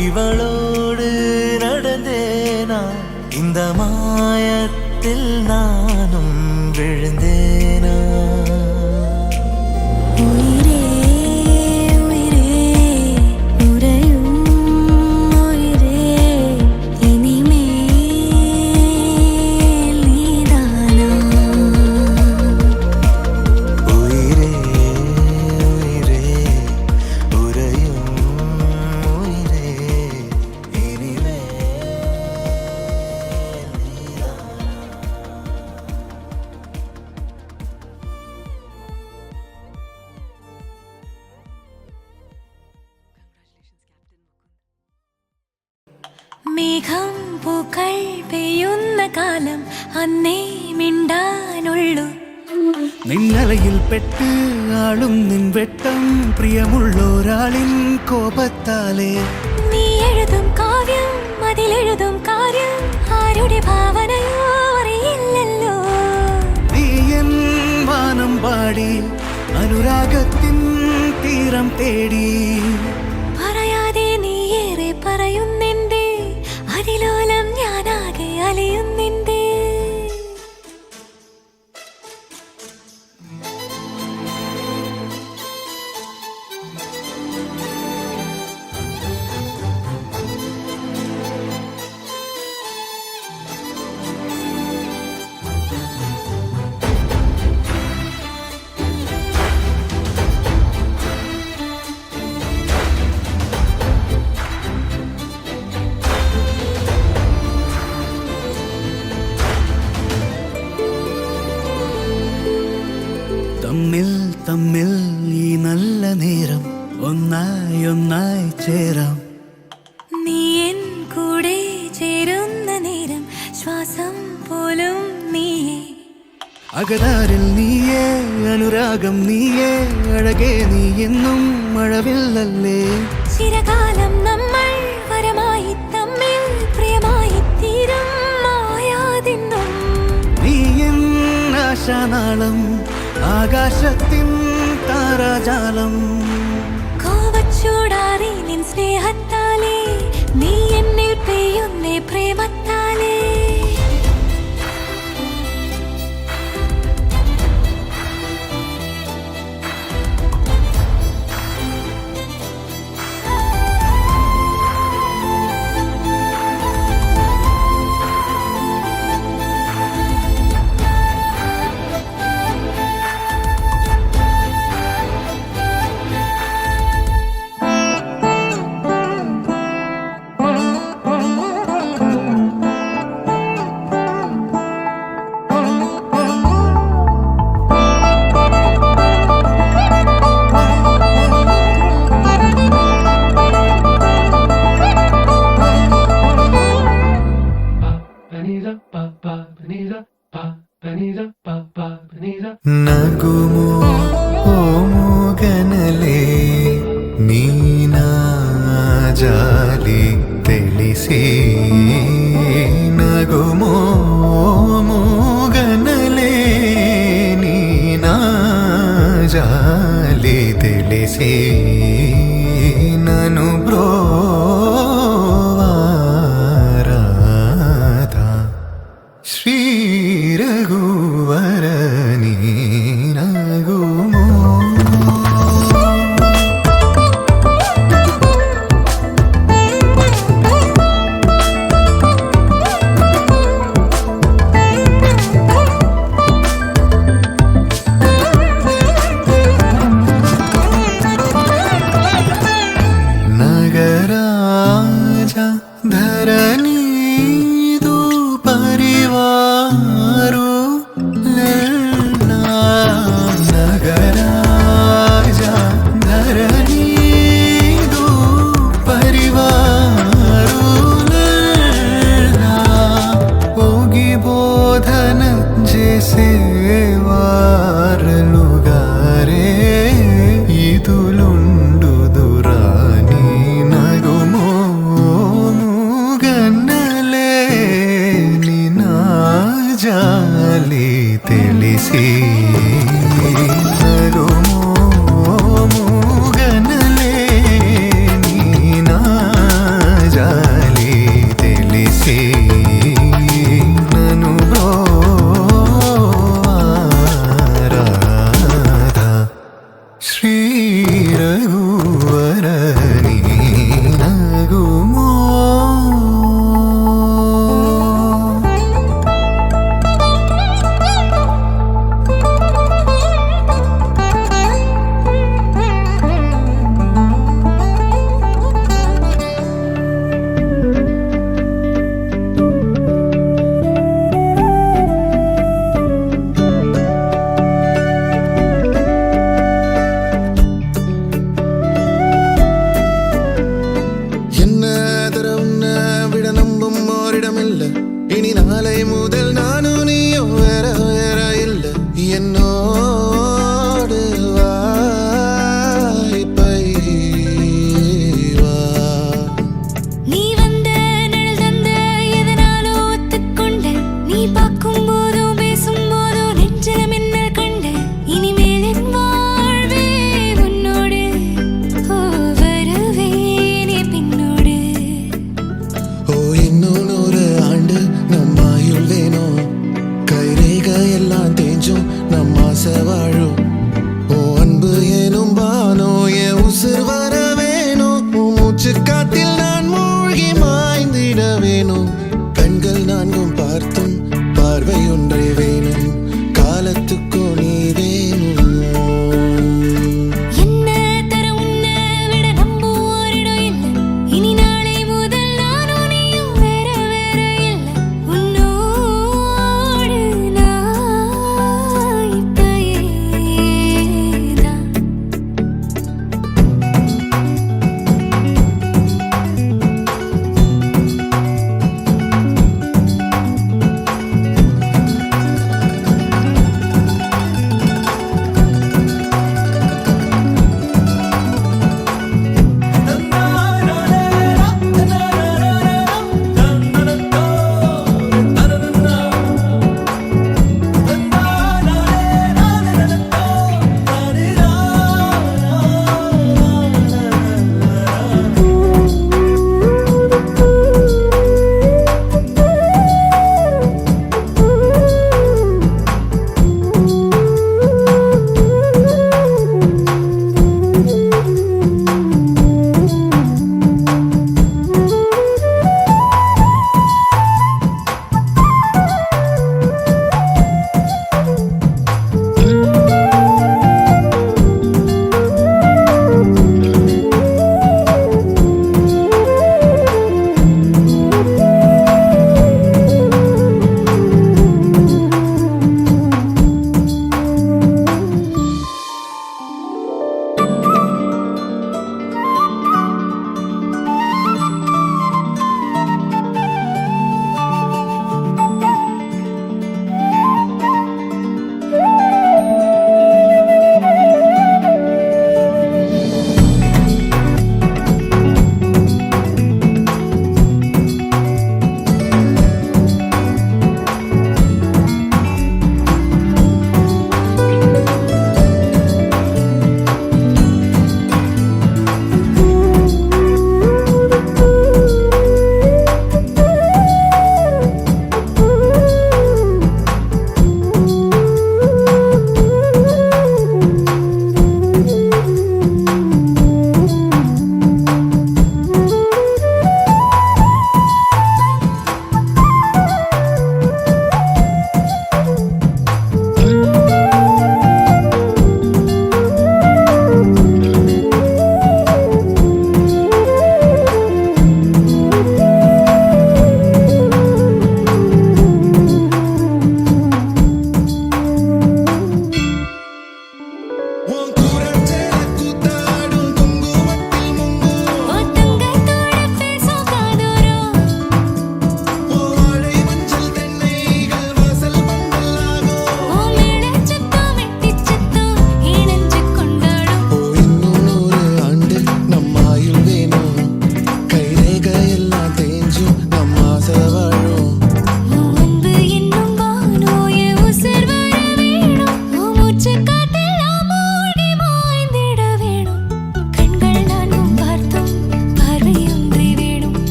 இவளோடு நடந்தேனா இந்த மாயத்தில் நானும் விழுந்தேனா മേഘം പൂക്കൾ പെയ്യുന്ന കാലം അന്നേ മിണ്ടാനുള്ളൂ നിന്നലയിൽ പെട്ട് ആളും നിൻ വെട്ടം പ്രിയമുള്ളൊരാളിൻ കോപത്താലേ നീ എഴുതും കാവ്യം അതിലെഴുതും കാര്യം ആരുടെ ഭാവനയോ അറിയില്ലല്ലോ നീ എൻ വാനം പാടി അനുരാഗത്തിൻ തീരം തേടി പറയാതെ നീ ഏറെ പറയുന്നെന്തേ അതിലോലം ഞാനാകെ അലയുന്നെന്തേ തമ്മിൽ തമ്മിൽ ഈ നല്ല നേരം ഒന്നായി ഒന്നായി ചേരാം നീ എൻ കൂടെ ചേരുന്ന നേരം ശ്വാസം പോലും നീയേ അകതാരിൽ നീയേ അനുരാഗം നീയേ അഴകേ നീ എന്നും മഴവില്ലല്ലേ ചിരകാലം നമ്മൾ വരമായി തമ്മിൽ പ്രിയമായി തീരും മായാതിന്നും നീ എൻ ആശാനാളം ആകാശത്തിൻ താരാജാലം കോവച്ചൂടാറി നിൻ സ്നേഹത്താലേ നീ എന്നിൽ പെയ്യുന്നേ പ്രേമത്താലേ నగుమో ఓ మూగనలే నీ నా జాలి తెలిసి నగుమో మూగనలే నీ నా జాలి తెలిసి నను బ్రోవారాధా శ్రీ రఘువరని నగుమో నగరాజ ధరణీదు పరివారు లెల్నా నగరాజ ధరణీదు పరివారు లెల్నా ఓగి బోధన చేసేవారలుగారే ఇదులుండు దురాని నగుమో మూగన్నలే ని నా జాలి తెలిసి నగుమో మూగన్నలే ని నా జాలి తెలిసి నను బ్రోవారాధా శ్రీ రఘువరని నగుమో இனி நாளை முதல் நானும் நீயும் வேற வேற இல்ல என்னோடு வாய்ப்பை வா நீ வந்த நிழல் தந்த எதனாலோ ஒத்துக்கொண்ட நீ பார்க்கும் போதோ பேசும் போதோ நெஞ்சில மின்னல் கண்ட இனிமேல் என் வாழ்வே உன்னோடு ஓ வருவேனே பின்னோடு ஓ இன்னும் 100 ஆண்டு நம்ம ஆயுள் வேணும் கைரேகை எல்லாம் தேஞ்சும் நம்ம ஆசை வாழும் ஓ அன்பு ஏனும் பானோ என் உசுர் வர வேணும் உன் மூச்சு காத்தில் நான் மூழ்கி